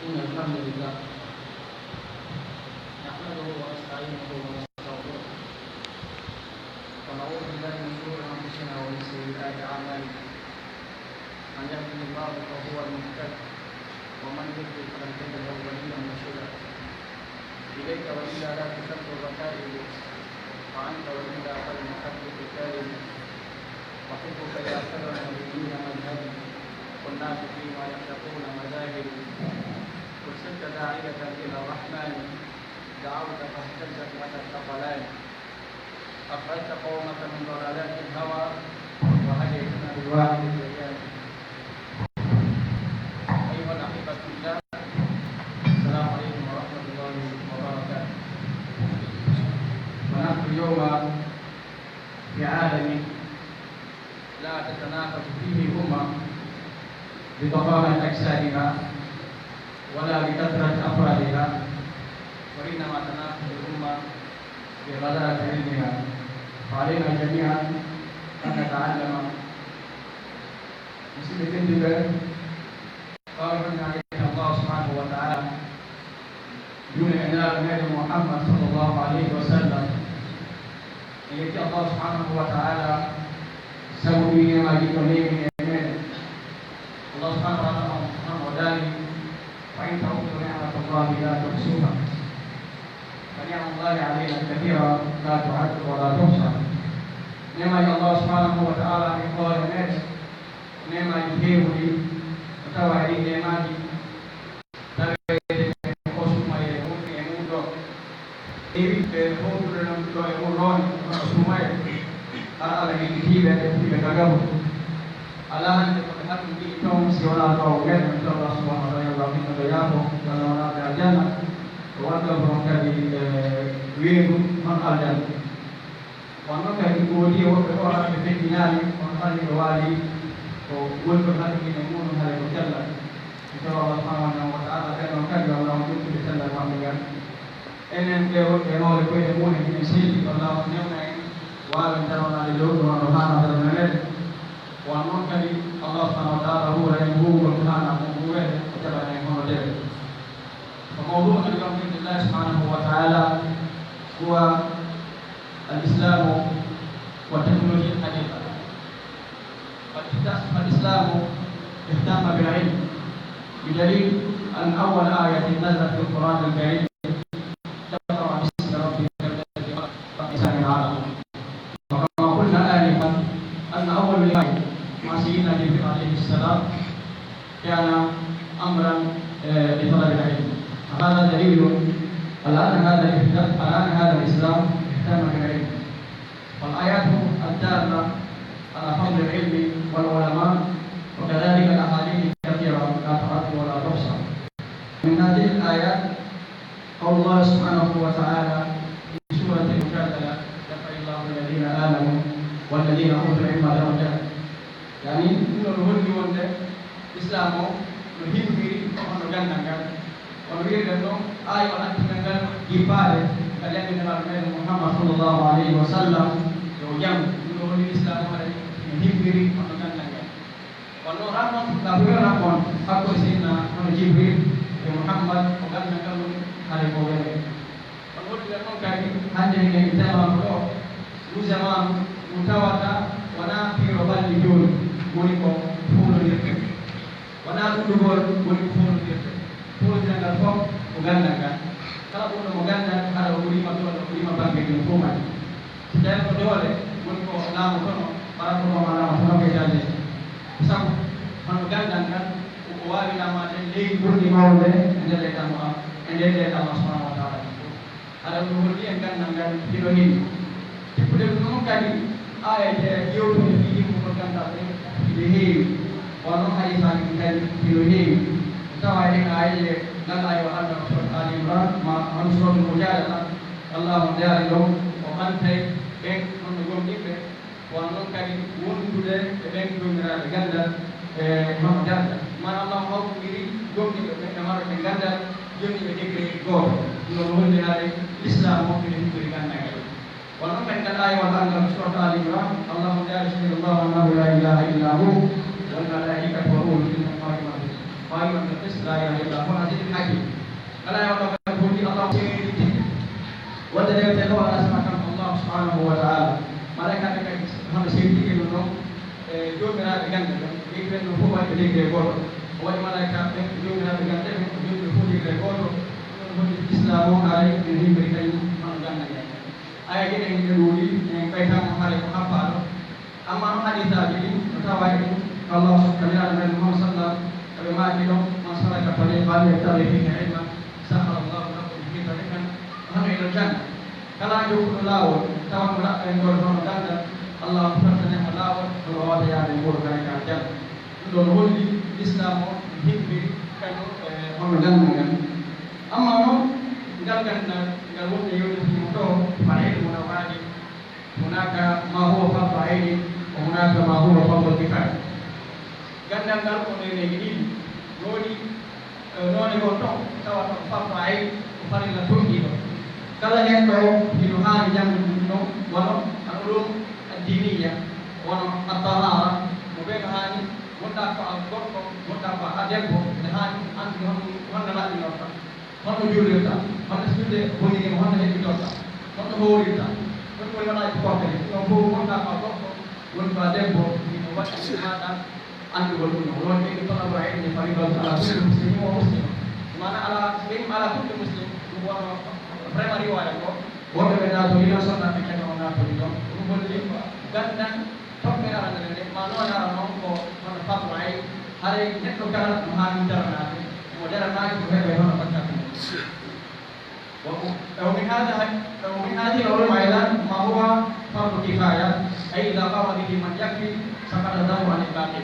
إن الحمد لله نحمده ونستعينه ونستغفره ونعوذ بالله من شرور أنفسنا ومن سيئات أعمالنا من يهده الله فهو المهتد ومن يضلل فلن تجد له وليا مرشدا إليك وإلا لا تشد الركائب وأنت وإلا فالمحب الكاذب وحبك يا خير المؤمنين مذهبي والناس فيما يخلقون مذاهب وصرت داعية إلى الرحمن دعوت فاهتزت لك الثقلان أخرجت قومك من ضلالات الهوى وهديتنا بالواحد الديان أيها الأحبة في الله السلام عليكم ورحمة الله وبركاته. ونحن اليوم في عالم لا تتنافس فيه بضخامة أجسادها ولا بكثرة أفرادها وإنما تنافس الأمة بغزارة علمها فعلينا جميعا أن نتعلم مسلم الدبر قال عليه الله سبحانه وتعالى دون إنار نبي محمد صلى الله عليه وسلم يأتي الله سبحانه وتعالى سوي ما جئتني Allah Subhanahu wa ta'ala mengwadani wa in ta'udhu ni'matallahi la tuhsuha wa ni'matullahi 'alaina katsira la tu'addu wa la tuhsa. Neema ya Allah Subhanahu wa ta'ala ni kwa neema hii utawa hii neema tarehe kusuma ile mudo hivi kwa mudo na mtu wa muron kusuma ala hii kagabu alahan hatu kitong siwala atau kan Allah Subhanahu wa ta'ala bagi negayamo dalam nama jana warga berangkat di wiru mengajar warga dari kodi orang berpindah orang di wali atau gol berhati ini mun hari berjalan Allah Subhanahu wa ta'ala akan mengkaji orang itu berjalan panjang enen lewat yang oleh mun ini sih Allah menyamai walau dalam hari dulu orang dalam وأنك الله سبحانه وتعالى هو ينبوه سبحانه وتعالى وتبع يكون ذلك. فموضوع اليوم بإذن الله سبحانه وتعالى هو الإسلام والتكنولوجيا الحديثة. فالإسلام اهتم بالعلم بدليل أن أول آية نزلت في القرآن الكريم تقرأ باسم ربك الذي خلق الإنسان علقة. وكما قلنا آنفا أن أول آية سيدنا جبريل عليه السلام كان امرا لطلب العلم. هذا دليل الان هذا الاسلام اهتم بالعلم والايات الداله على فضل العلم والعلماء وكذلك الاحاديث الكثيره لا تعد ولا تحصى. من هذه الايات قول الله سبحانه وتعالى في سوره المجادله يرفع الله الذين امنوا والذين اوتوا العلم درجات. Yani no holli wonde islam o no himbiri ono gandangal ono wiide no ay on attingal gibbade kadi ande nabi Muhammad sallallahu alaihi wasallam yo jam no holli islam o hade no himbiri ono gandangal ono ramon la buyo ramon hakko sinna ono jibril e Muhammad o gandangal hade ko wele on holli non kadi hande ngi tema ko zaman mutawata wana fi roballi joni woni ko fuulodirte wona ɗuɗugol woni ko fuulodirte fuulodirngal fof ko gandangal kala ɓurɗo mo gandal haɗa o ɓurima ɗo o ɓurima banggue ɗum fof mani so tawi ko doole woni ko laamu tono paraporoma laama tono koytaje sabu hono gandal ngal ko wawi lamade leydi ɓurɗi mawde e nder leyɗamo am e nder leyɗamo subhanahu wa taala haɗa ɗum holli en gandal ngal hiɗo heewi teppude ɗum noon kadi ayaje yewtude fiɗimo ko gandal ɗe hiɗo heewi wono hadisaji kadi hiɗo heewi tawa hen ayaje ngal ayo Allah surat al imran ma on surat mujadala allahu jaari ɗo o ɓantay ɓen honno gomɗiɓe won noon kadi wondude e ɓen jomiraɓe gandal e hono darda man allah hawtodiri gomɗiɓe ɓe e maɗo ɓe gandal jomɗiɓe degré goto ɗum holli haade l'islam moɓɓe hiɓɓori gandagal wono men kadi ayo Allah surat al imran allahu jaari subhanallahu annahu la ilaha illa hu wal malaikatu wa ulul ilmi qa'iman القسط لا اله الا هو العزيز الحكيم الا يعلم الهدي الله سيدي ودنا يتلو على سماكم الله سبحانه وتعالى ملائكه هم سيدي كنو جومنا بغند يكن هو يدي غور هو ملائكه جومنا بغند يكن هو يدي غور الاسلام على دين بركاي من غند aya gede en duli en bayta mo hare ko happalo amma haditha ji tawai Allah subhanahu wa ta'ala ma kilo masalaka fali qali tarihi ilma sahara Allah lakum fi tariqan hana ila jannah kala ju lawo tawam la en do hono danda Allah subhanahu wa ta'ala wa wada ya en bor kay ka jannah don holli islam o himbi kanu hono danda amma no ngal ganna ngal wonde yoni to فالعلم نوعان هناك ما هو فرض عين وهناك ما هو فرض كفاية. قلنا نقول إن الجديد نوني وطن سواء فرض عين وفرض تنجيل. كلا يكتب في لغة جمع ونو العلوم الدينية ونو الطهارة وبين هذه مدافع الضرب مدافع أدب لهذه عندهم وانا لا ينفع وانا جوريتا وانا سبيل بني وانا هيك Untuk kita, untuk mana itu pakai? Untuk mana apa? Untuk ada yang buat kesempatan anda berguna. Orang ini kalau berada di paribalan ala muslim muslim. Mana ala muslim ala pun muslim. Buat primary wala ko. Buat benda tu ini asal nak kita orang nak itu. Umur lima. Dan top merah ada ni. Mana orang orang ko mana top lain. Hari ini tu kalau mahal jalan ni. Modern lagi tu boleh orang pakai. ومن هذه العلوم أيضا ما هو فرض كفاية أي إذا قام به من يكفي سقط الذنب عن الباقي.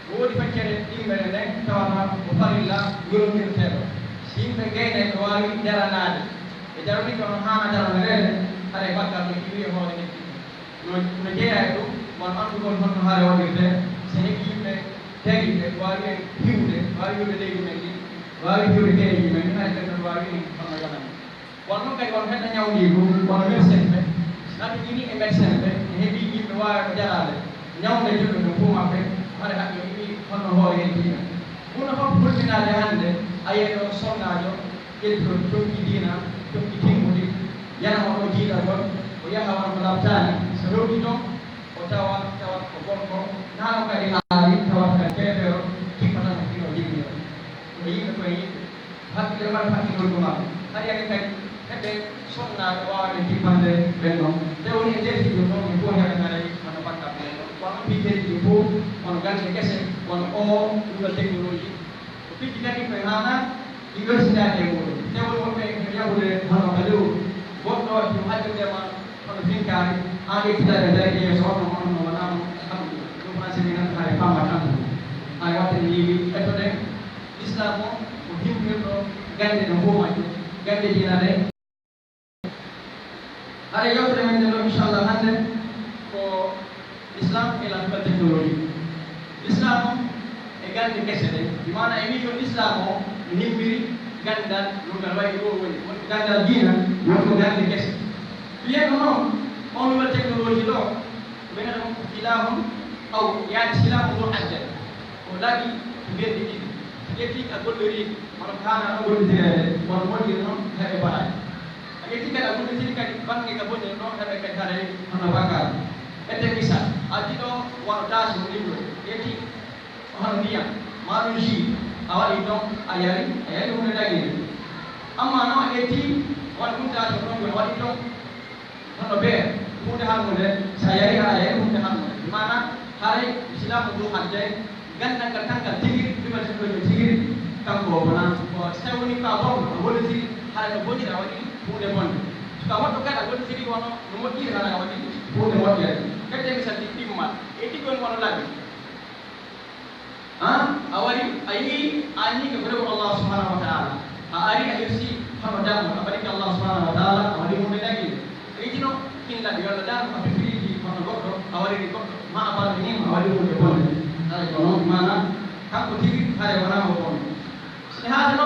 هو يفكر إن بلدك توانا وفر الله يوم ينتهي. سين بجينا كواري درناد. إذا ربي كنا هانا درناد هذا يبقى كذي هو ده. لو نجينا itu mana tu kalau mana hari orang itu sehingga kita tegi kewari hiude, kewari hiude lagi lagi, kewari hiude lagi lagi, mana kita kewari ni mana jalan. Walaupun kaya orang kata nyawa diru, walaupun medicine pe, nanti ini medicine pe, ini biji peluar kerja ada, nyawa dia juga nunggu apa, ada hak ini mana hal yang dia. Guna apa pun kita ada ande, ayat itu songa jo, itu tunki dina, tunki tinggi, yang orang kita pun, orang orang melapsan, sebelum itu, otawa okon, nama kaya hari, tawa kaya kero, kita nak kiro jadi. Ini tu ini, hak kita mana hak kita rumah, hari yang kaya Kete sonna wa di pande benno te woni e di no mi ko ha ngare mano pakka benno kono pite di fu on ganne kesse on o dua teknologi o piti kadi pe hana università de wo te woni be e yawde mano kadu botto di hajjo de ma on finkari age kita de dai so no no wana no ma se ni kare pamba tan ay wate ni eto de islamo o himbe ganne no ho ma ganne dina de Hari yang terima kasih Incha'Allah anda ko Islam ialah teknologi. Islam egal di kesede. Di mana ini jo Islam nimbiri ganda lugar baik ko woni. Ganda dina won ganda kesede. Dia kono on teknologi do. Bena dum ilahum au yani silam muhaddad. Ko lagi biar di ini. Jadi agol dari mana kana agol dire mon modi no hebe barai. Ketika aku di sini kan bangke kabonnya no ada kekare mana bakal. Ete bisa. Adito wardas mulido. Jadi orang dia manusia awal itu ayari udah lagi. Amma no eti wal kunta sebelum awal itu mana ber udah hamude saya ayari udah hamude. Di mana hari Islam itu aja ganda katangka tigir di mana sebelum tigir kambo bona. Saya ini kabong boleh sih hari kabonnya awal ini punya pun. Kalau tu kan aku sendiri orang nomor tiga orang awak ini punya nomor dia. Kita bisa timmat. Itu kan orang lagi. Awali ini kepada Allah Subhanahu Wa Taala. Hari ayusi hamdamu. Apalagi Allah Subhanahu Wa Taala awali mungkin lagi. Itu no kita dia dan tapi di mana kau awali di kau mana apa ini awali mungkin pun. Ada kalau mana kamu tiga hari orang pun. Sehari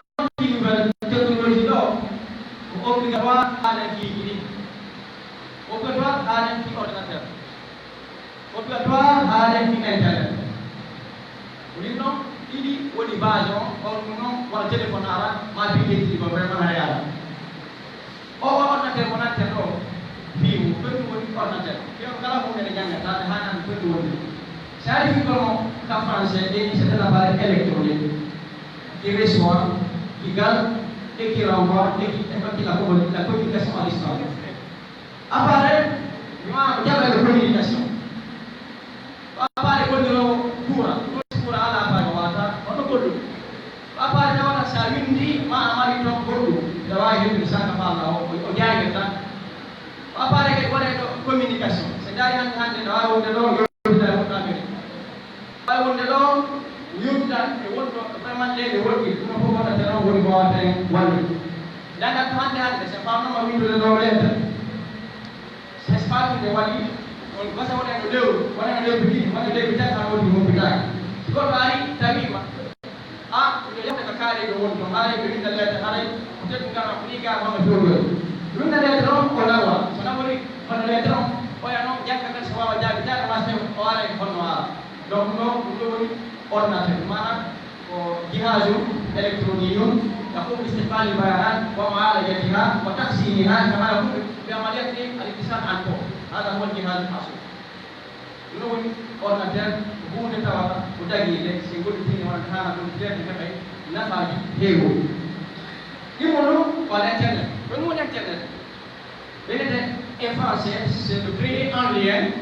obligatoire ada di ini, obligatoire ada di ordinateur, obligatoire ada di internet. Ulino Ini woni base on non wala téléphone ara ma bigeti ko vraiment real o ordinateur mo natte do fi ko woni ordinateur yo kala mo ngene janga ta hanan ko woni sari fi ko ka français et c'est un appareil électronique qui reçoit qui garde et qui renvoie et qui effectue la communication à distance appareil moi diable de communication appareil ko no courant ala appareil wata on ko appareil wata sa windi ma amari ton gordu da wawi hebde saka falla o jaay tan appareil ke wone do communication c'est dari hande da wawi wonde do yobda ko tamere wawi wonde do yobda e wondo vraiment lede wodi dum ko wona tan woni ko wata walli danda to hande c'est pas non ma windo do lede c'est pas de wali on basa wona do lew wona do biki wona do biki tan woni mo bitaka ko bari tamima ko yata kare do won to mare be inda leta hare ko te ngara ko liga ma do do dunda le dron ko lawa sona woni ko le dron o ya no jakka kan so wawa jabi ta ma se o ara ko no ara donc no do woni ordinateur mana ko jihaju elektronium يقوم باستقبال البيانات ومعالجتها وتحسينها كما يقوم بعملية الاتصال عن بعد هذا هو الجهاز الحاسوب نقول ordinateur bu ne tawata ko dagi le singol tini won kana dum tede kay nafaji heewo imono wala internet ko mo internet benete en français c'est de créer un lien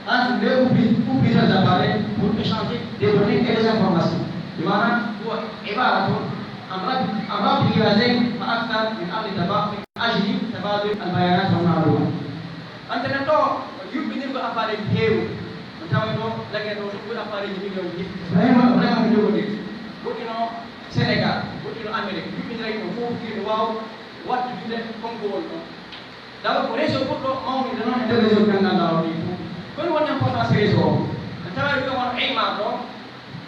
entre deux ou plusieurs appareils pour échanger des données et des informations بمعنى هو عبارة عن ربط جهازين فأكثر من أجل تبادل البيانات والمعلومات internet to yubbinir ko appareil heewo tawno lagge do ko appareil ni do ni vraiment ni do ni wodino Sénégal wodino Amérique yubbinir ko fofu ki waw wattu de konko wonno dawa ko réseau ko do mawni de non de réseau kan na ni ko woni importance réseau tawa ko won ayma do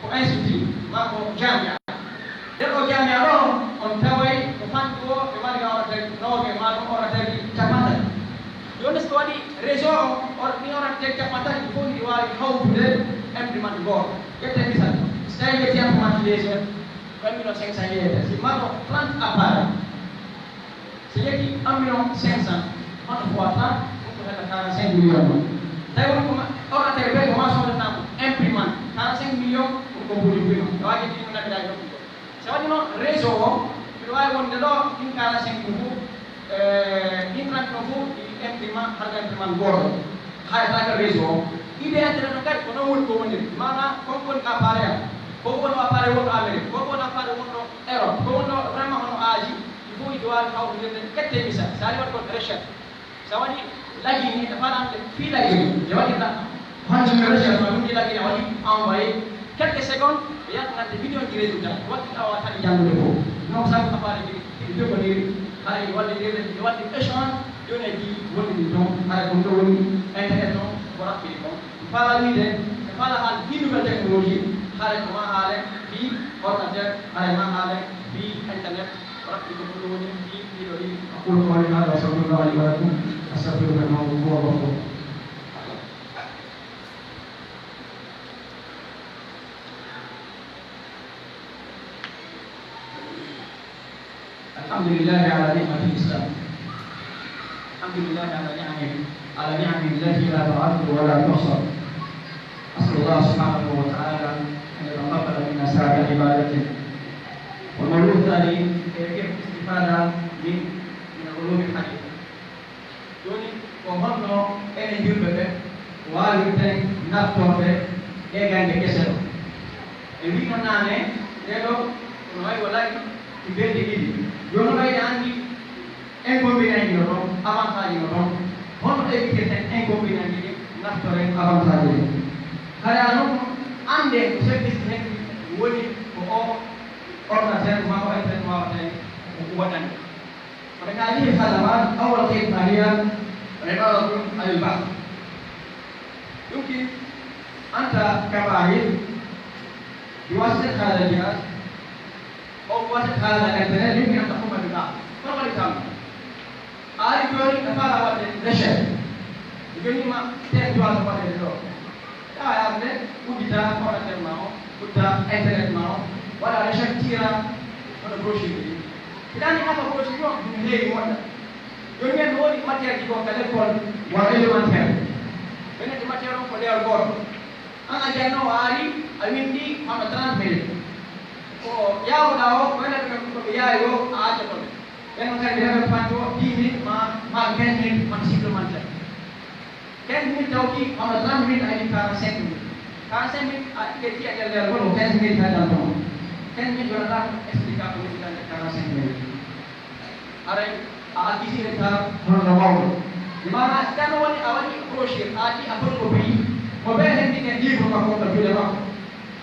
ko institut ma ko jamia de ko jamia do on tawai ko fanko e mari ga wata no be ma do ora tagi chamata yonde so wadi région or ni ora tek capatati ko ni wawi hawtude imprimante goto yette misal stay ke tiam matilation kamino 500 yete si mato 30 appareil si yeki environ 500 on fois 30 ko hada 45 millions tay won ko ora tay be ko ma so de tam imprimante 45 millions ko buri buri waji ti na dai do so wadi no réseau o ko wawi wonde do in 45 ko intrant no fu imprimant harga imprimant goto hay ta réseau ide entre no kat ko no won ko wonde mana ko won appareil ko won appareil won Amérique ko won appareil won Europe ko won vraiment hono aaji il faut do al haw de kette bisa sari wat ko recherche sawadi lagi ni da fana fi lagi jawadi da hanji recherche no mi lagi wadi envoyer quelques secondes ya na de vidéo di résultat wat awa tan jangu ko no sa appareil di de ko ni ay wadi de wadi échange yone di woni don ay ko woni internet non ko rapide ko fala wide fala hal fi nouvelle technologie xale ko ma xale fi ordinateur xale ma xale fi internet ko rapide ko woni fi video yi aqul qawli hadha sallallahu alaihi wa sallam astaghfirullah wa atubu alhamdulillah ala ni'matil islam الحمد لله على نعمه التي لا تعد ولا تحصى. أسأل الله سبحانه وتعالى أن يتقبل منا سائر عبادته. والموضوع الثاني كيف الاستفادة من علوم الحديث. يوني ومنه أن يجيب والدين نفتح إيجان كسر. اللي كنا نلو نوعي ولا يبدي لي. يوم راي عندي inconvénient yi non avantage yi non on éviter cet inconvénient yi naftore avantage yi kala non ande ko service nek woni ko ordinateur ma ko internet ma tay ko wadani mereka ini halaman awal kalian ribaratun al-ba'd يمكن أنت كفاعل بواسطة هذا الجهاز أو بواسطة هذا الإنترنت يمكن أن تقوم ببعض فرق الكلام ari joni ka fara wadde recherche joni ma ten doit wadde do ya ya ne udita ordinateur ma o udita internet ma o sira on brochure idani hapa brochure yo ndey wonda yo ngeen woni matière ji ko ka l'école wa élémentaire benen di matière on ko leer goto anga janno ari a windi hono 30 minutes ko yawda o wona ko yaayo a aja ko ben kadi rewe panto 10 minutes ma 15 minutes ma supplémentaire 15 minutes tawki hono 30 minutes ay 45 minutes 45 minutes a ketti a leer goto 15 minutes ha dan ton 15 minutes wala tan explica ko ni dan 45 minutes are a kisi reta hono mawdo dimana tan woni awani brochure ati a ko bi mo be hen ni livre ma ko to ma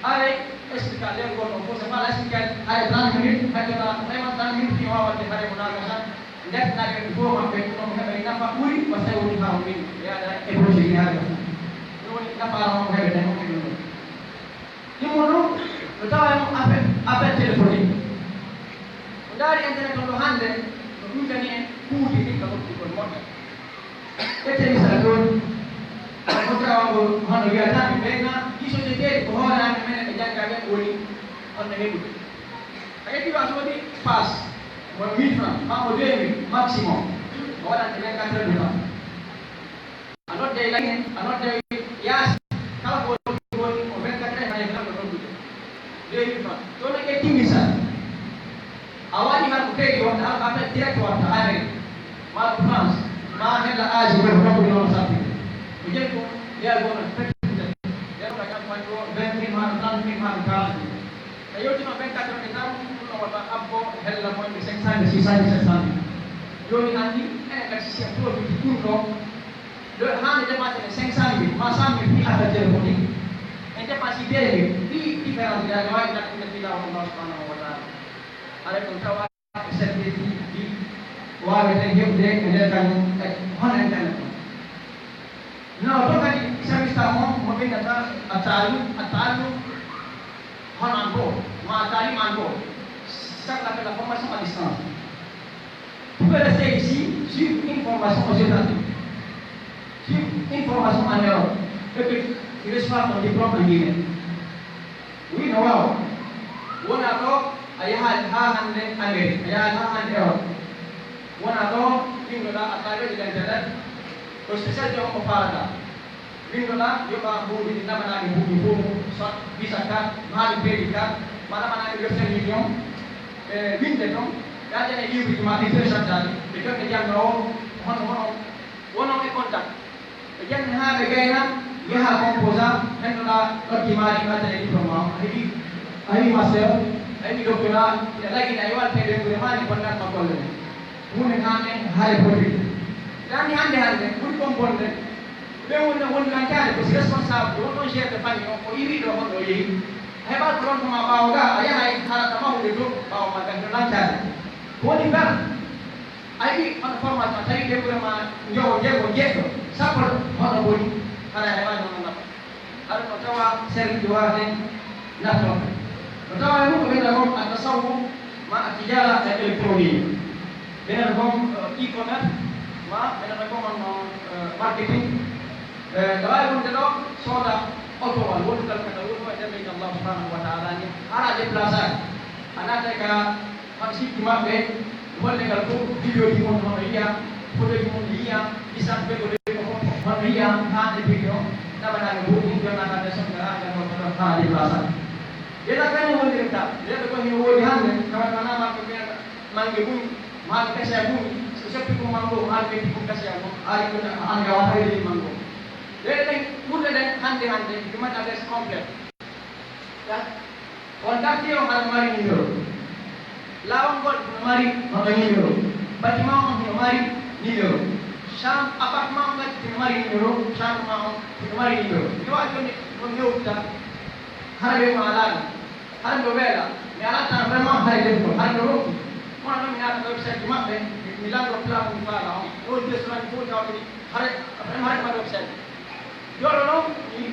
are explica leer goto ko se mala explica ay 30 minutes hakana vraiment 30 minutes fi wawate hare mo nagasan nek nage fo ma be ko mo hebe nafa buri wa say woni ha min ya da e brochure ni haga woni nafa mo hebe den mo ko ni mo no to tawa mo appel téléphonique ndari internet on do hande no dum tani en kuudi ni ka ko modda e te misala don ko trawango hono wiata mi benna di société ko hoona mi menen be janga ben woni on ne hebu ay ti wa so di pass mo 1000 francs ma mo 2000 maximum wala te ben 4 heures de temps anot day lagen anot day yas kala ko woni o 24 heures hay ko do 2000 francs to ne ke timisa awani har ko kay won al appel direct wa ta ay ma France ma hela aji ko ko no sapi jël ko ya go na fekk ya ko ka ko 20 ma 30 ma ka te yow ci ma 24 heures de temps ko wala abbo hela mo 500 600 700 yoni andi ka ci ci ko bi ci ko do hande de ma 500 000 ma 100 000 fi ata jël ko ni en te passi dele bi différence ya no ay nak ni la Allah subhanahu wa ta'ala ale ko tawa service di wa be te hebde e tan hono internet no to kadi service ta mo be data atalu hono ango ma atali mango ça la formation à distance tu peux rester ici suivre une formation aux États-Unis suivre une formation en Europe et puis tu reçois ton diplôme en Guinée oui no wow wona to ayaha ha hande Amérique ayaha ha hande Europe wona to dingola atare de internet ko spécial de ko farada dingola yoba buudi di namana ni buudi bomu so visa card mali credit card mana mana ni website million winde ton yaade ne livre di ma di télécharger de ko ke jango wono e contact e janne ha be gayna yaha composa hendola oddi mari ma tane diplôme ay master ay doctorat ya lagi na iwal te de mani konna ma golle mun hande hare profit dani hande mun ko bonde be wonna won lankare ko responsable wono chef de famille ko iri do hono yi heba ko ron ma bawo ga aya hay harata ma hunde do bawo ma kan lankare woni ber ay on formation tawi de ko ma njowo jego sapol hono boni hara heba no na har ko tawa servi do wate nato ko tawa ko be da ko atasawuf ma atijara elektronik benen ko e-commerce ma benen ko marketing dawai won de do soda auto wal won dal ka won wa dembe Allah subhanahu wa ta'ala ni ara de plaza anata ka fansi ma be wonde gal ko video di mon no iya photo di mon iya bisa be ko de ko mon iya ha de video na bana ko ni do na ka de so ga ga no ha de plaza ila kan won de ta de ko ni wodi hande ka na ma ko be mangi bu ma ka sa bu seperti ko mango ha be ko ka sa mo ari ko na anga wa de mango de pour le hande di man adresse complète ya on dati o har mari numéro lawon gol mari no numéro bâtiment on mari numéro chambre appartement on mari numéro chambre on mari numéro yo a joni ko nyota hare ma lan har do bela mi ala tan vraiment hare de ko har do mo no mi na website mabbe mi lango plan mi fala o de so ni ko taw ni hare vraiment ma website yolo no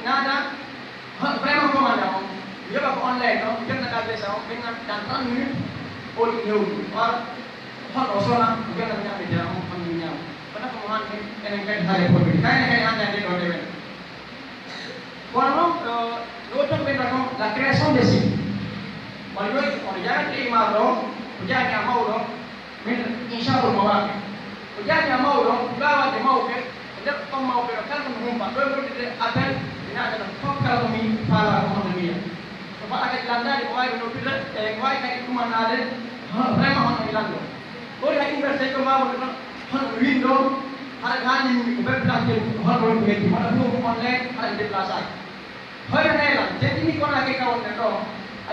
nada vraiment commande on yoba ko online no kenna ka be sa on benna dan 30 minutes o ni new war hono sona kenna nya be ja on ni nya bana ko man enen kay hale ko bi kay kay anda de do de kono no to be ko la création des sites Maluai on jangan terima dong, jangan mau dong. Min insyaallah mawaqi. Jangan mau dong, bawa de mau ke, ada mau ke kan menghumpa. Doi berarti akan ini ada fakar kami para kami. Sebab ada landa di bawah itu tidak, bawah kan itu mana ada, prema orang bilang. Kau yang ingin bersih kemau dengan window, harga ini berpelajari, harga ini mana pun online, harga di plaza. Hari ni lah, jadi ni kau nak kawan itu,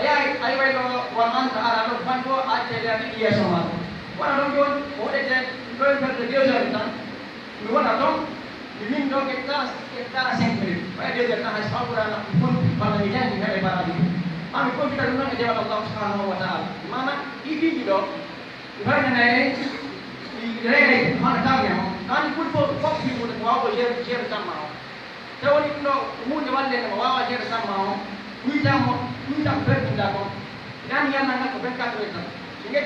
ayah itu wangan terhadap orang pun kau ada jadi dia semua. Orang orang kau ada kau yang berdia jadi kan, kau nak tahu, window kita sendiri. Ayah dia jadi hanya satu orang pun pada dia ni ada barang ini. Kami pun kita dengar kejabat Allah Subhanahu Wa Taala. Mana ini juga. Hari ini, mana tahu ya? Kami pun fokus untuk bawa share sama. Kalau ni kalau umumnya wala bawa share sama, kita berpindah. Dan yang nak berpindah itu, sehingga